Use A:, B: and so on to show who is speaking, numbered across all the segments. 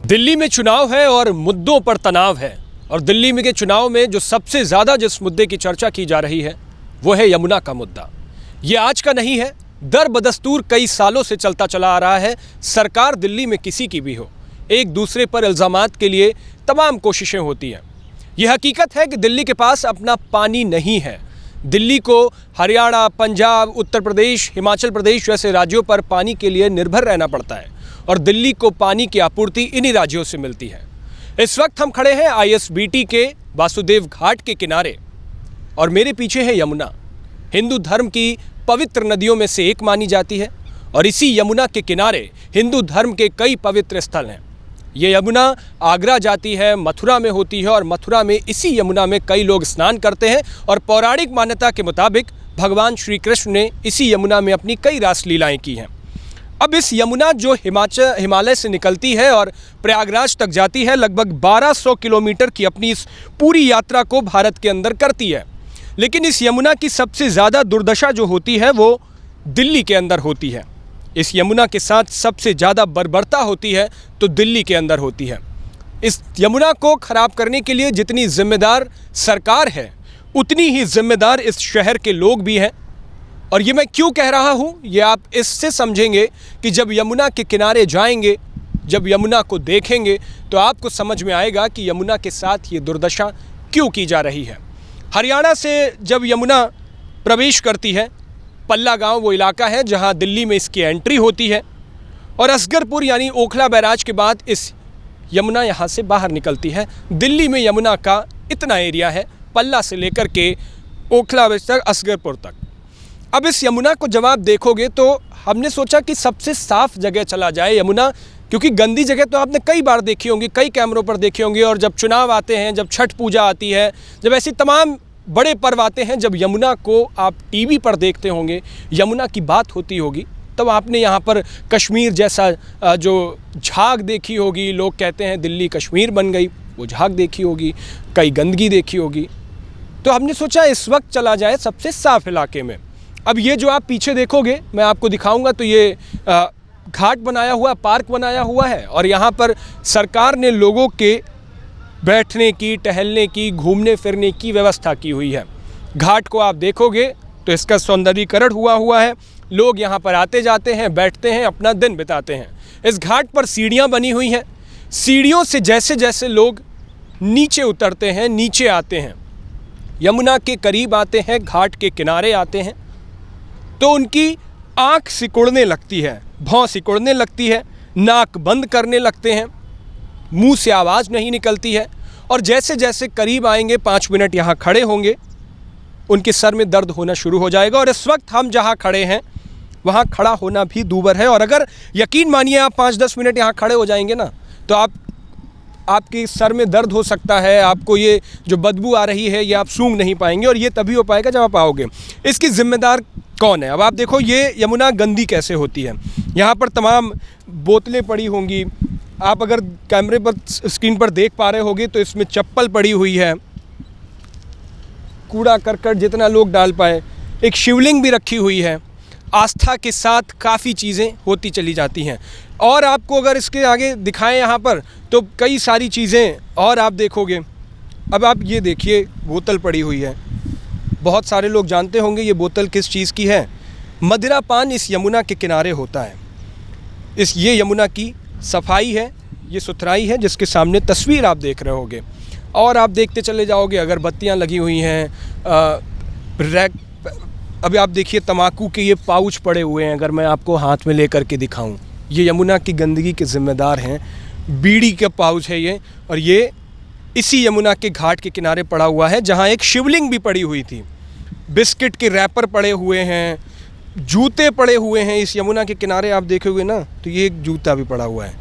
A: दिल्ली में चुनाव है और मुद्दों पर तनाव है। और दिल्ली में के चुनाव में जो सबसे ज़्यादा जिस मुद्दे की चर्चा की जा रही है वो है यमुना का मुद्दा। ये आज का नहीं है, दर बदस्तूर कई सालों से चलता चला आ रहा है। सरकार दिल्ली में किसी की भी हो, एक दूसरे पर इल्ज़ामात के लिए तमाम कोशिशें होती हैं। यह हकीकत है कि दिल्ली के पास अपना पानी नहीं है। दिल्ली को हरियाणा, पंजाब, उत्तर प्रदेश, हिमाचल प्रदेश जैसे राज्यों पर पानी के लिए निर्भर रहना पड़ता है और दिल्ली को पानी की आपूर्ति इन्हीं राज्यों से मिलती है। इस वक्त हम खड़े हैं ISBT के वासुदेव घाट के किनारे और मेरे पीछे है यमुना। हिंदू धर्म की पवित्र नदियों में से एक मानी जाती है और इसी यमुना के किनारे हिंदू धर्म के कई पवित्र स्थल हैं। ये यमुना आगरा जाती है, मथुरा में होती है और मथुरा में इसी यमुना में कई लोग स्नान करते हैं और पौराणिक मान्यता के मुताबिक भगवान श्री कृष्ण ने इसी यमुना में अपनी कई रासलीलाएं की हैं। अब इस यमुना जो हिमालय से निकलती है और प्रयागराज तक जाती है, लगभग 1200 किलोमीटर की अपनी इस पूरी यात्रा को भारत के अंदर करती है। लेकिन इस यमुना की सबसे ज़्यादा दुर्दशा जो होती है वो दिल्ली के अंदर होती है। इस यमुना के साथ सबसे ज़्यादा बर्बरता होती है तो दिल्ली के अंदर होती है। इस यमुना को ख़राब करने के लिए जितनी जिम्मेदार सरकार है उतनी ही जिम्मेदार इस शहर के लोग भी हैं। और ये मैं क्यों कह रहा हूँ, ये आप इससे समझेंगे कि जब यमुना के किनारे जाएंगे, जब यमुना को देखेंगे तो आपको समझ में आएगा कि यमुना के साथ ये दुर्दशा क्यों की जा रही है। हरियाणा से जब यमुना प्रवेश करती है, पल्ला गांव वो इलाका है जहां दिल्ली में इसकी एंट्री होती है और असगरपुर यानी ओखला बैराज के बाद इस यमुना यहां से बाहर निकलती है। दिल्ली में यमुना का इतना एरिया है, पल्ला से लेकर के ओखला तक, असगरपुर तक। अब इस यमुना को जब आप देखोगे तो हमने सोचा कि सबसे साफ़ जगह चला जाए यमुना, क्योंकि गंदी जगह तो आपने कई बार देखी होंगी, कई कैमरों पर देखी होंगी। और जब चुनाव आते हैं, जब छठ पूजा आती है, जब ऐसी तमाम बड़े पर्व आते हैं, जब यमुना को आप टीवी पर देखते होंगे, यमुना की बात होती होगी, तब आपने यहाँ पर कश्मीर जैसा जो झाग देखी होगी। लोग कहते हैं दिल्ली कश्मीर बन गई, वो झाग देखी होगी, कई गंदगी देखी होगी। तो हमने सोचा इस वक्त चला जाए सबसे साफ़ इलाके में। अब ये जो आप पीछे देखोगे, मैं आपको दिखाऊंगा, तो ये घाट बनाया हुआ, पार्क बनाया हुआ है और यहाँ पर सरकार ने लोगों के बैठने की, टहलने की, घूमने फिरने की व्यवस्था की हुई है। घाट को आप देखोगे तो इसका सौंदर्यीकरण हुआ है। लोग यहाँ पर आते जाते हैं, बैठते हैं, अपना दिन बिताते हैं। इस घाट पर सीढ़ियाँ बनी हुई हैं। सीढ़ियों से जैसे जैसे लोग नीचे उतरते हैं, नीचे आते हैं, यमुना के करीब आते हैं, घाट के किनारे आते हैं, तो उनकी आँख सिकुड़ने लगती है, भौं सिकुड़ने लगती है, नाक बंद करने लगते हैं, मुंह से आवाज़ नहीं निकलती है। और जैसे जैसे करीब आएंगे, 5 मिनट यहाँ खड़े होंगे, उनके सर में दर्द होना शुरू हो जाएगा। और इस वक्त हम जहाँ खड़े हैं वहाँ खड़ा होना भी दूभर है। और अगर यकीन मानिए आप 5-10 मिनट यहाँ खड़े हो जाएंगे ना, तो आपके सर में दर्द हो सकता है, आपको ये जो बदबू आ रही है ये आप सूंघ नहीं पाएंगे। और ये तभी हो पाएगा जब आप आओगे। इसकी जिम्मेदार कौन है? अब आप देखो ये यमुना गंदी कैसे होती है। यहाँ पर तमाम बोतलें पड़ी होंगी। आप अगर कैमरे पर, स्क्रीन पर देख पा रहे होगे तो इसमें चप्पल पड़ी हुई है, कूड़ा करकट जितना लोग डाल पाए। एक शिवलिंग भी रखी हुई है। आस्था के साथ काफ़ी चीज़ें होती चली जाती हैं। और आपको अगर इसके आगे दिखाएं यहाँ पर तो कई सारी चीज़ें और आप देखोगे। अब आप ये देखिए, बोतल पड़ी हुई है। बहुत सारे लोग जानते होंगे ये बोतल किस चीज़ की है। मदिरा पान इस यमुना के किनारे होता है। ये यमुना की सफाई है, ये सुथराई है, जिसके सामने तस्वीर आप देख रहे होगे। और आप देखते चले जाओगे, अगरबत्तियाँ लगी हुई हैं, रैक। अभी आप देखिए तम्बाकू के ये पाउच पड़े हुए हैं। अगर मैं आपको हाथ में लेकर के दिखाऊं, ये यमुना की गंदगी के ज़िम्मेदार हैं। बीड़ी का पाउच है ये, और ये इसी यमुना के घाट के किनारे पड़ा हुआ है जहाँ एक शिवलिंग भी पड़ी हुई थी। बिस्किट के रैपर पड़े हुए हैं, जूते पड़े हुए हैं। इस यमुना के किनारे आप देखोगे ना तो ये एक जूता भी पड़ा हुआ है।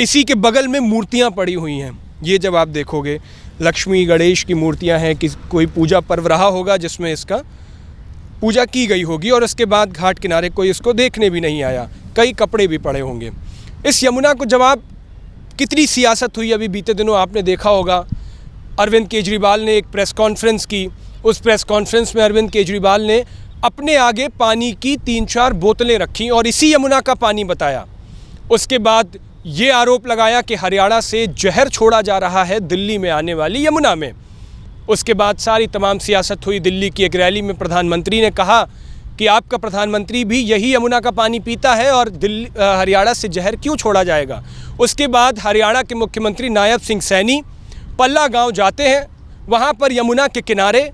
A: इसी के बगल में मूर्तियाँ पड़ी हुई हैं। ये जब आप देखोगे, लक्ष्मी गणेश की मूर्तियाँ हैं कि कोई पूजा पर्व रहा होगा जिसमें इसका पूजा की गई होगी और उसके बाद घाट किनारे कोई इसको देखने भी नहीं आया। कई कपड़े भी पड़े होंगे। इस यमुना को जब आप, कितनी सियासत हुई अभी बीते दिनों आपने देखा होगा। अरविंद केजरीवाल ने एक प्रेस कॉन्फ्रेंस की। उस प्रेस कॉन्फ्रेंस में अरविंद केजरीवाल ने अपने आगे पानी की 3-4 बोतलें रखी और इसी यमुना का पानी बताया। उसके बाद ये आरोप लगाया कि हरियाणा से जहर छोड़ा जा रहा है दिल्ली में आने वाली यमुना में। उसके बाद सारी तमाम सियासत हुई। दिल्ली की एक रैली में प्रधानमंत्री ने कहा कि आपका प्रधानमंत्री भी यही यमुना का पानी पीता है और हरियाणा से जहर क्यों छोड़ा जाएगा। उसके बाद हरियाणा के मुख्यमंत्री नायब सिंह सैनी पल्ला गांव जाते हैं। वहां पर यमुना के किनारे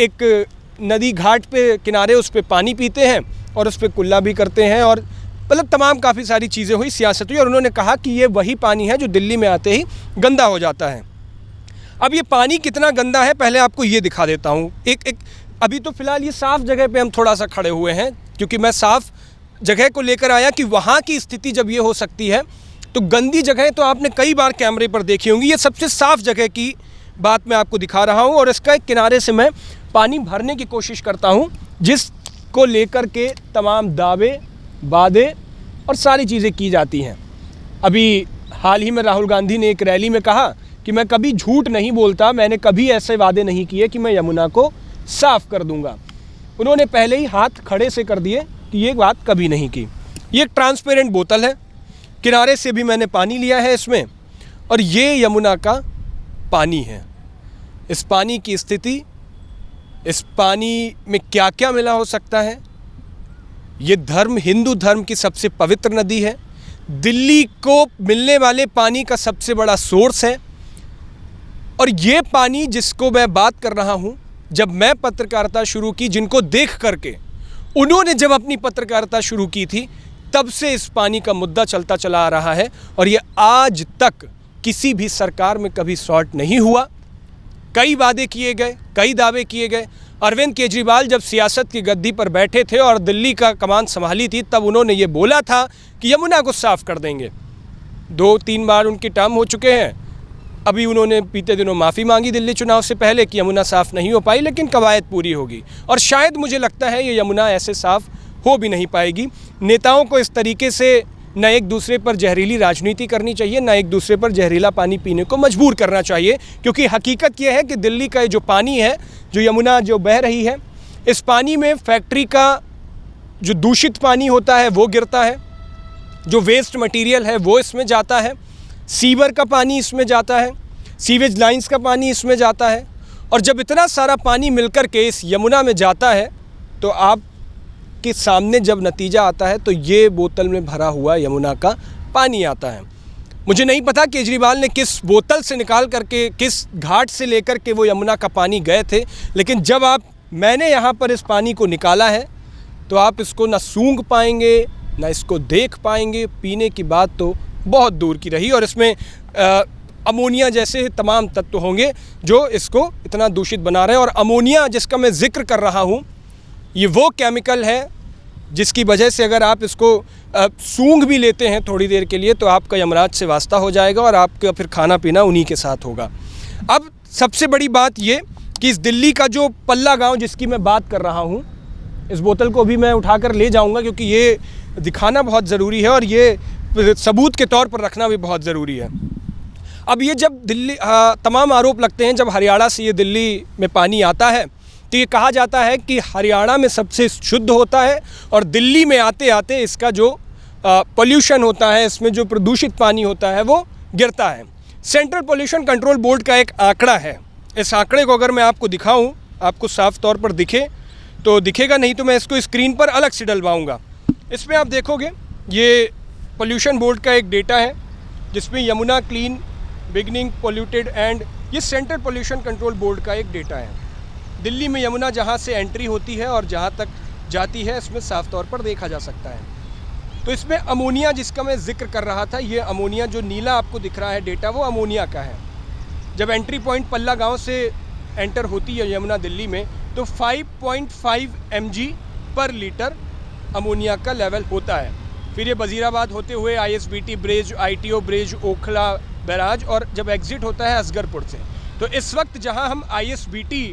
A: एक नदी घाट पे किनारे उस पर पानी पीते हैं और उस पर कुल्ला भी करते हैं और मतलब तमाम काफ़ी सारी चीज़ें हुई, सियासत हुई और उन्होंने कहा कि ये वही पानी है जो दिल्ली में आते ही गंदा हो जाता है। अब ये पानी कितना गंदा है पहले आपको ये दिखा देता हूँ। एक अभी तो फ़िलहाल ये साफ़ जगह पे हम थोड़ा सा खड़े हुए हैं क्योंकि मैं साफ़ जगह को लेकर आया कि वहाँ की स्थिति जब ये हो सकती है तो गंदी जगह तो आपने कई बार कैमरे पर देखी होंगी। ये सबसे साफ़ जगह की बात मैं आपको दिखा रहा हूँ और इसका एक किनारे से मैं पानी भरने की कोशिश करता हूँ जिसको लेकर के तमाम दावे वादे और सारी चीज़ें की जाती हैं। अभी हाल ही में राहुल गांधी ने एक रैली में कहा कि मैं कभी झूठ नहीं बोलता, मैंने कभी ऐसे वादे नहीं किए कि मैं यमुना को साफ़ कर दूंगा। उन्होंने पहले ही हाथ खड़े से कर दिए कि ये बात कभी नहीं की। ये एक ट्रांसपेरेंट बोतल है, किनारे से भी मैंने पानी लिया है इसमें और ये यमुना का पानी है। इस पानी की स्थिति, इस पानी में क्या क्या मिला हो सकता है। ये धर्म, हिंदू धर्म की सबसे पवित्र नदी है, दिल्ली को मिलने वाले पानी का सबसे बड़ा सोर्स है और ये पानी जिसको मैं बात कर रहा हूँ, जब मैं पत्रकारिता शुरू की, जिनको देख करके उन्होंने जब अपनी पत्रकारिता शुरू की थी, तब से इस पानी का मुद्दा चलता चला आ रहा है और ये आज तक किसी भी सरकार में कभी सॉर्ट नहीं हुआ। कई वादे किए गए, कई दावे किए गए। अरविंद केजरीवाल जब सियासत की गद्दी पर बैठे थे और दिल्ली का कमान संभाली थी, तब उन्होंने ये बोला था कि यमुना को साफ़ कर देंगे। 2-3 बार उनकी टर्म हो चुके हैं। अभी उन्होंने बीते दिनों माफ़ी मांगी दिल्ली चुनाव से पहले कि यमुना साफ़ नहीं हो पाई, लेकिन कवायद पूरी होगी और शायद मुझे लगता है ये यमुना ऐसे साफ़ हो भी नहीं पाएगी। नेताओं को इस तरीके से न एक दूसरे पर जहरीली राजनीति करनी चाहिए, न एक दूसरे पर जहरीला पानी पीने को मजबूर करना चाहिए, क्योंकि हकीकत यह है कि दिल्ली का जो पानी है, जो यमुना जो बह रही है, इस पानी में फैक्ट्री का जो दूषित पानी होता है वो गिरता है, जो वेस्ट मटेरियल है वो इसमें जाता है, सीवर का पानी इसमें जाता है, सीवेज लाइंस का पानी इसमें जाता है और जब इतना सारा पानी मिलकर के इस यमुना में जाता है तो आप के सामने जब नतीजा आता है तो ये बोतल में भरा हुआ यमुना का पानी आता है। मुझे नहीं पता केजरीवाल ने किस बोतल से निकाल करके, किस घाट से लेकर के वो यमुना का पानी गए थे, लेकिन जब मैंने यहाँ पर इस पानी को निकाला है तो आप इसको ना सूंघ पाएंगे, ना इसको देख पाएंगे। पीने की बात तो बहुत दूर की रही और इसमें अमोनिया जैसे तमाम तत्व होंगे जो इसको इतना दूषित बना रहे हैं। और अमोनिया जिसका मैं जिक्र कर रहा हूँ, ये वो केमिकल है जिसकी वजह से अगर आप इसको सूंघ भी लेते हैं थोड़ी देर के लिए तो आपका यमराज से वास्ता हो जाएगा और आपका फिर खाना पीना उन्हीं के साथ होगा। अब सबसे बड़ी बात ये कि इस दिल्ली का जो पल्ला गांव जिसकी मैं बात कर रहा हूँ, इस बोतल को भी मैं उठाकर ले जाऊँगा क्योंकि ये दिखाना बहुत ज़रूरी है और ये सबूत के तौर पर रखना भी बहुत ज़रूरी है। अब ये जब दिल्ली तमाम आरोप लगते हैं, जब हरियाणा से ये दिल्ली में पानी आता है तो ये कहा जाता है कि हरियाणा में सबसे शुद्ध होता है और दिल्ली में आते आते इसका जो पोल्यूशन होता है, इसमें जो प्रदूषित पानी होता है वो गिरता है। सेंट्रल पोल्यूशन कंट्रोल बोर्ड का एक आंकड़ा है। इस आंकड़े को अगर मैं आपको दिखाऊं, आपको साफ तौर पर दिखे तो दिखेगा, नहीं तो मैं इसको स्क्रीन पर अलग से डलवाऊँगा। इसमें आप देखोगे ये पोल्यूशन बोर्ड का एक डेटा है जिसमें Yamuna clean, beginning, polluted and, ये सेंट्रल पोल्यूशन कंट्रोल बोर्ड का एक डेटा है। दिल्ली में यमुना जहाँ से एंट्री होती है और जहाँ तक जाती है इसमें साफ तौर पर देखा जा सकता है। तो इसमें अमोनिया जिसका मैं जिक्र कर रहा था, ये अमोनिया जो नीला आपको दिख रहा है डेटा, वो अमोनिया का है। जब एंट्री पॉइंट पल्ला गांव से एंटर होती है यमुना दिल्ली में तो 5.5 mg पर लीटर अमोनिया का लेवल होता है। फिर ये वजीराबाद होते हुए ISBT bridge, ITO bridge, Okhla barrage और जब एग्जिट होता है असगरपुर से। तो इस वक्त जहां हम ISBT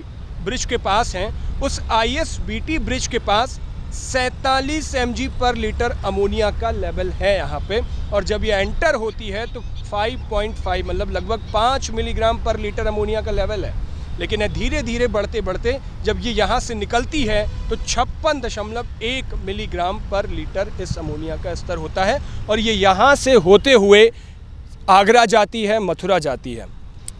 A: ब्रिज के पास हैं, उस ISBT ब्रिज के पास 47 mg पर लीटर अमोनिया का लेवल है यहाँ पे और जब ये एंटर होती है तो 5.5 मतलब लगभग 5 मिलीग्राम पर लीटर अमोनिया का लेवल है। लेकिन धीरे धीरे बढ़ते बढ़ते जब ये यहाँ से निकलती है तो 56.1 मिलीग्राम पर लीटर इस अमोनिया का स्तर होता है और ये यहाँ से होते हुए आगरा जाती है, मथुरा जाती है।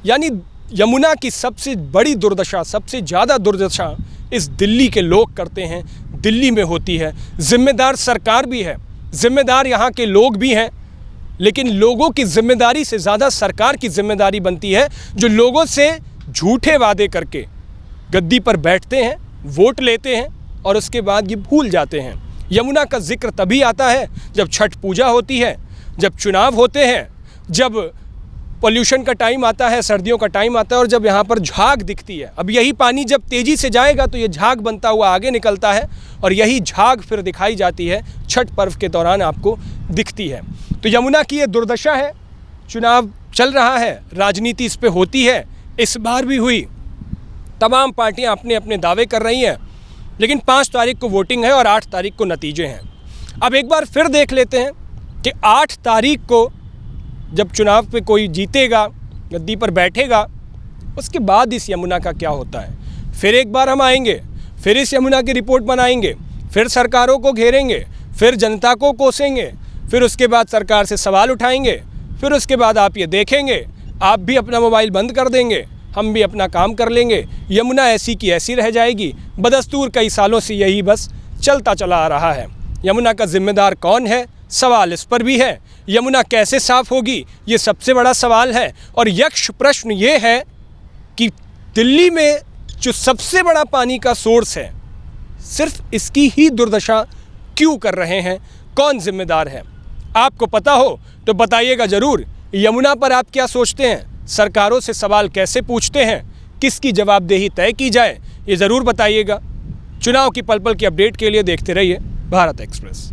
A: यानी यमुना की सबसे बड़ी दुर्दशा, सबसे ज़्यादा दुर्दशा इस दिल्ली के लोग करते हैं, दिल्ली में होती है। जिम्मेदार सरकार भी है, जिम्मेदार यहाँ के लोग भी हैं, लेकिन लोगों की जिम्मेदारी से ज़्यादा सरकार की जिम्मेदारी बनती है, जो लोगों से झूठे वादे करके गद्दी पर बैठते हैं, वोट लेते हैं और उसके बाद ये भूल जाते हैं। यमुना का जिक्र तभी आता है जब छठ पूजा होती है, जब चुनाव होते हैं, जब पोल्यूशन का टाइम आता है, सर्दियों का टाइम आता है और जब यहाँ पर झाग दिखती है। अब यही पानी जब तेज़ी से जाएगा तो ये झाग बनता हुआ आगे निकलता है और यही झाग फिर दिखाई जाती है छठ पर्व के दौरान, आपको दिखती है। तो यमुना की ये दुर्दशा है। चुनाव चल रहा है, राजनीति इस पे होती है, इस बार भी हुई। तमाम पार्टियां अपने अपने दावे कर रही हैं, लेकिन 5 तारीख को वोटिंग है और 8 तारीख को नतीजे हैं। अब एक बार फिर देख लेते हैं कि 8 तारीख को जब चुनाव पे कोई जीतेगा, गद्दी पर बैठेगा, उसके बाद इस यमुना का क्या होता है। फिर एक बार हम आएंगे, फिर इस यमुना की रिपोर्ट बनाएंगे, फिर सरकारों को घेरेंगे, फिर जनता को कोसेंगे, फिर उसके बाद सरकार से सवाल उठाएंगे, फिर उसके बाद आप ये देखेंगे, आप भी अपना मोबाइल बंद कर देंगे, हम भी अपना काम कर लेंगे। यमुना ऐसी की ऐसी रह जाएगी। बदस्तूर कई सालों से यही बस चलता चला आ रहा है। यमुना का जिम्मेदार कौन है, सवाल इस पर भी है। यमुना कैसे साफ होगी, ये सबसे बड़ा सवाल है। और यक्ष प्रश्न ये है कि दिल्ली में जो सबसे बड़ा पानी का सोर्स है, सिर्फ इसकी ही दुर्दशा क्यों कर रहे हैं, कौन जिम्मेदार है? आपको पता हो तो बताइएगा ज़रूर। यमुना पर आप क्या सोचते हैं? सरकारों से सवाल कैसे पूछते हैं? किसकी जवाबदेही तय की जाए, ये ज़रूर बताइएगा। चुनाव की पल पल की अपडेट के लिए देखते रहिए भारत एक्सप्रेस।